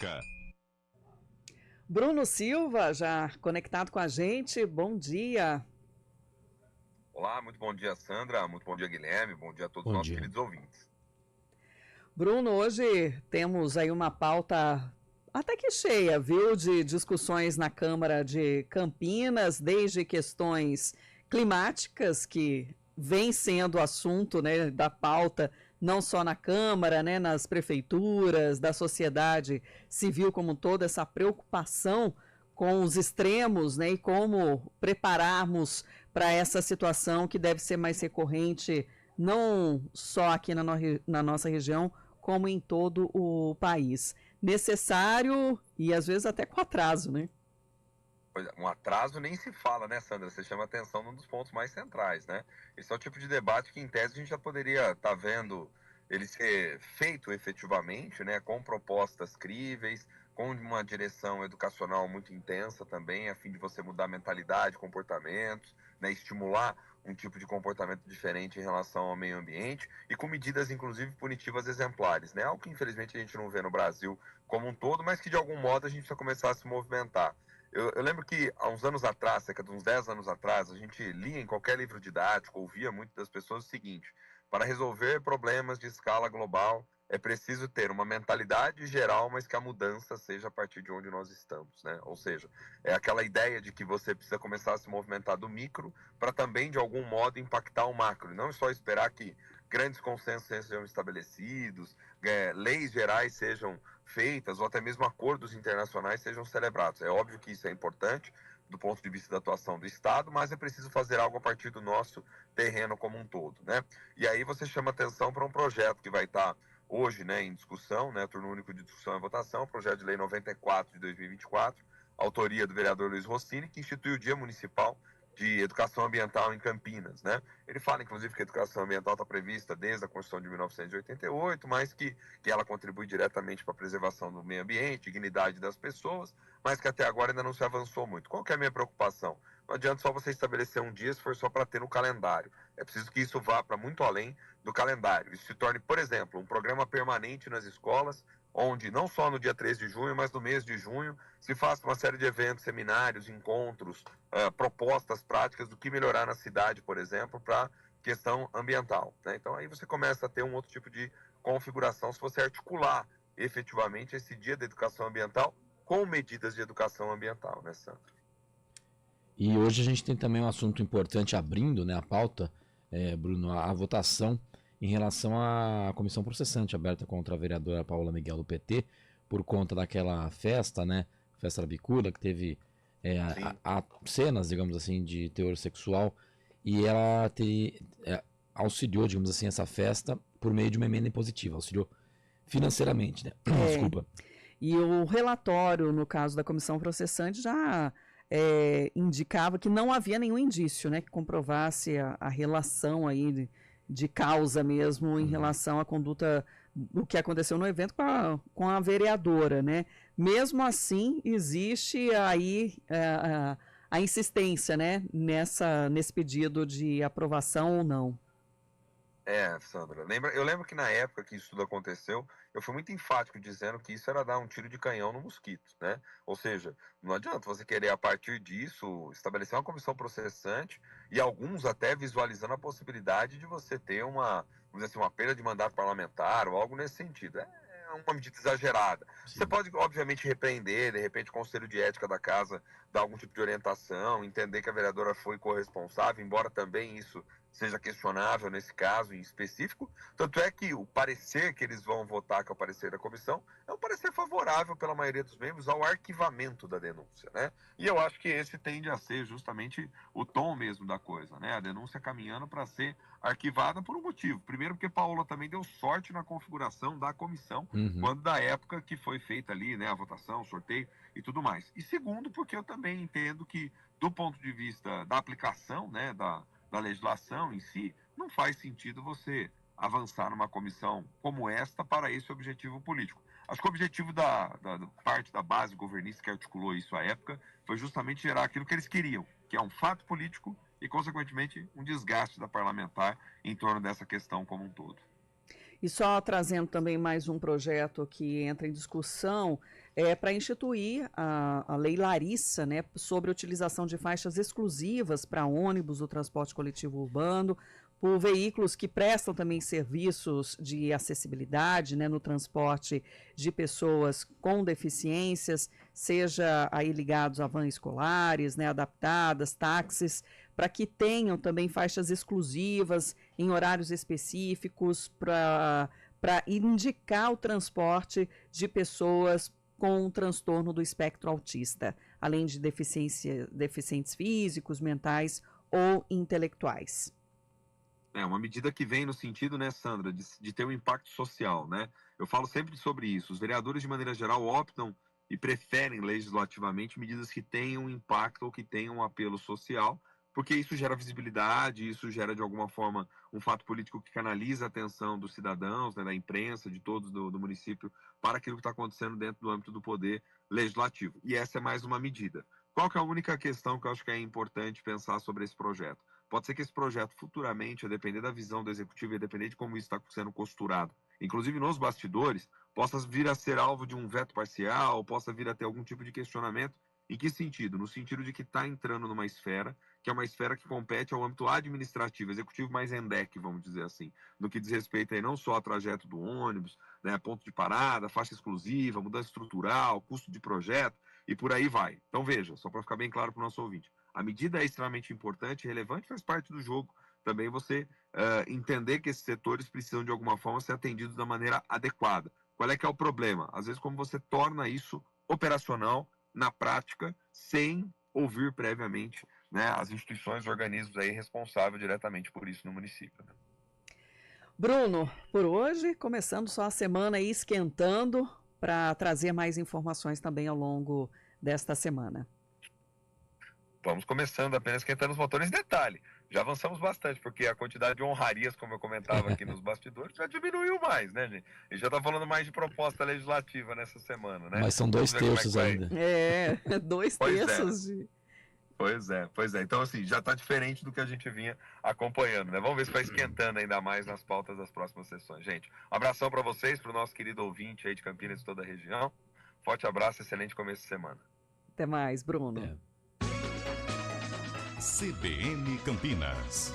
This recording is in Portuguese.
Política. Bruno Silva, já conectado com a gente, bom dia. Olá, muito bom dia, Sandra, muito bom dia, Guilherme, bom dia a todos os nossos queridos ouvintes. Bruno, hoje temos aí uma pauta até que cheia, viu, de discussões na Câmara de Campinas, desde questões climáticas, que vem sendo assunto, né, da pauta, não só na Câmara, né, nas prefeituras, da sociedade civil como um todo, essa preocupação com os extremos, né, e como prepararmos para essa situação que deve ser mais recorrente, não só aqui na nossa região, como em todo o país. Necessário e às vezes até com atraso, né? Pois é, um atraso nem se fala, né, Sandra? Você chama atenção num dos pontos mais centrais, né? Esse é o tipo de debate que, em tese, a gente já poderia estar vendo ele ser feito efetivamente, né, com propostas críveis, com uma direção educacional muito intensa também, a fim de você mudar a mentalidade, comportamentos, né, estimular um tipo de comportamento diferente em relação ao meio ambiente e com medidas, inclusive, punitivas exemplares, né? Algo que, infelizmente, a gente não vê no Brasil como um todo, mas que, de algum modo, a gente precisa começar a se movimentar. Eu lembro que há uns anos atrás, cerca de uns 10 anos atrás, a gente lia em qualquer livro didático, ouvia muito das pessoas o seguinte: para resolver problemas de escala global, é preciso ter uma mentalidade geral, mas que a mudança seja a partir de onde nós estamos, né? Ou seja, é aquela ideia de que você precisa começar a se movimentar do micro para também, de algum modo, impactar o macro, e não só esperar que grandes consensos sejam estabelecidos, leis gerais sejam feitas, ou até mesmo acordos internacionais sejam celebrados. É óbvio que isso é importante do ponto de vista da atuação do Estado, mas é preciso fazer algo a partir do nosso terreno como um todo, né? E aí você chama atenção para um projeto que vai estar hoje, né, em discussão, né, turno único de discussão e votação, projeto de lei 94 de 2024, autoria do vereador Luiz Rossini, que institui o Dia Municipal de Educação Ambiental em Campinas, né? Ele fala, inclusive, que a educação ambiental está prevista desde a Constituição de 1988, mas que ela contribui diretamente para a preservação do meio ambiente, dignidade das pessoas, mas que até agora ainda não se avançou muito. Qual que é a minha preocupação? Não adianta só você estabelecer um dia se for só para ter no calendário. É preciso que isso vá para muito além do calendário. Isso se torne, por exemplo, um programa permanente nas escolas, onde não só no dia 3 de junho, mas no mês de junho, se faça uma série de eventos, seminários, encontros, propostas práticas do que melhorar na cidade, por exemplo, para questão ambiental, né? Então aí você começa a ter um outro tipo de configuração se você articular efetivamente esse dia da educação ambiental com medidas de educação ambiental, né, Sandro? E hoje a gente tem também um assunto importante abrindo, né, a pauta, Bruno, a votação em relação à comissão processante aberta contra a vereadora Paula Miguel do PT por conta daquela festa, né, festa da Bicuda, que teve cenas, digamos assim, de teor sexual, e ela auxiliou, digamos assim, essa festa por meio de uma emenda impositiva, auxiliou financeiramente, né? Desculpa. E o relatório, no caso da comissão processante, já indicava que não havia nenhum indício, né, que comprovasse a relação aí de causa mesmo em relação à conduta do que aconteceu no evento com a vereadora, né? Mesmo assim, existe aí a insistência, né, nesse pedido de aprovação ou não. Sandra, eu lembro que na época que isso tudo aconteceu, eu fui muito enfático dizendo que isso era dar um tiro de canhão no mosquito, né? Ou seja, não adianta você querer a partir disso estabelecer uma comissão processante e alguns até visualizando a possibilidade de você ter vamos dizer assim, uma perda de mandato parlamentar ou algo nesse sentido. É uma medida exagerada. Sim. Você pode, obviamente, repreender, de repente o Conselho de Ética da Casa dar algum tipo de orientação, entender que a vereadora foi corresponsável, embora também isso seja questionável nesse caso em específico. Tanto é que o parecer que eles vão votar, que é o parecer da comissão, é um parecer favorável pela maioria dos membros ao arquivamento da denúncia, né? E eu acho que esse tende a ser justamente o tom mesmo da coisa, né? A denúncia caminhando para ser arquivada por um motivo. Primeiro, porque Paola também deu sorte na configuração da comissão, quando da época que foi feita ali, né, a votação, o sorteio e tudo mais. E segundo, porque eu também entendo que, do ponto de vista da aplicação, né, da legislação em si, não faz sentido você avançar numa comissão como esta para esse objetivo político. Acho que o objetivo da parte da base governista que articulou isso à época foi justamente gerar aquilo que eles queriam, que é um fato político e, consequentemente, um desgaste da parlamentar em torno dessa questão como um todo. E só trazendo também mais um projeto que entra em discussão, para instituir a Lei Larissa, né, sobre a utilização de faixas exclusivas para ônibus do transporte coletivo urbano, por veículos que prestam também serviços de acessibilidade, né, no transporte de pessoas com deficiências, seja aí ligados a vans escolares, né, adaptadas, táxis, para que tenham também faixas exclusivas em horários específicos para indicar o transporte de pessoas com um transtorno do espectro autista, além de deficientes físicos, mentais ou intelectuais. É uma medida que vem no sentido, né, Sandra, de ter um impacto social, né? Eu falo sempre sobre isso. Os vereadores, de maneira geral, optam e preferem legislativamente medidas que tenham impacto ou que tenham um apelo social, porque isso gera visibilidade, isso gera, de alguma forma, um fato político que canaliza a atenção dos cidadãos, né, da imprensa, de todos do município, para aquilo que está acontecendo dentro do âmbito do poder legislativo. E essa é mais uma medida. Qual que é a única questão que eu acho que é importante pensar sobre esse projeto? Pode ser que esse projeto futuramente, a depender da visão do executivo e a depender de como isso está sendo costurado, inclusive nos bastidores, possa vir a ser alvo de um veto parcial, possa vir a ter algum tipo de questionamento. Em que sentido? No sentido de que está entrando numa esfera, que é uma esfera que compete ao âmbito administrativo, executivo mais ENDEC, vamos dizer assim, no que diz respeito aí não só ao trajeto do ônibus, né, ponto de parada, faixa exclusiva, mudança estrutural, custo de projeto, e por aí vai. Então veja, só para ficar bem claro para o nosso ouvinte, a medida é extremamente importante e relevante, faz parte do jogo também você entender que esses setores precisam de alguma forma ser atendidos da maneira adequada. Qual é que é o problema? Às vezes como você torna isso operacional na prática, sem ouvir previamente, né, as instituições, organismos aí responsáveis diretamente por isso no município. Né? Bruno, por hoje, começando só a semana aí esquentando para trazer mais informações também ao longo desta semana. Vamos começando apenas esquentando os motores. Detalhe, já avançamos bastante, porque a quantidade de honrarias, como eu comentava aqui nos bastidores, já diminuiu mais, né, gente? A gente já está falando mais de proposta legislativa nessa semana, né? Mas são 2 terços ainda. 2 terços de... Pois é. Então, assim, já está diferente do que a gente vinha acompanhando, né? Vamos ver se vai esquentando ainda mais nas pautas das próximas sessões. Gente, um abração para vocês, para o nosso querido ouvinte aí de Campinas e toda a região. Forte abraço, excelente começo de semana. Até mais, Bruno. CBN Campinas.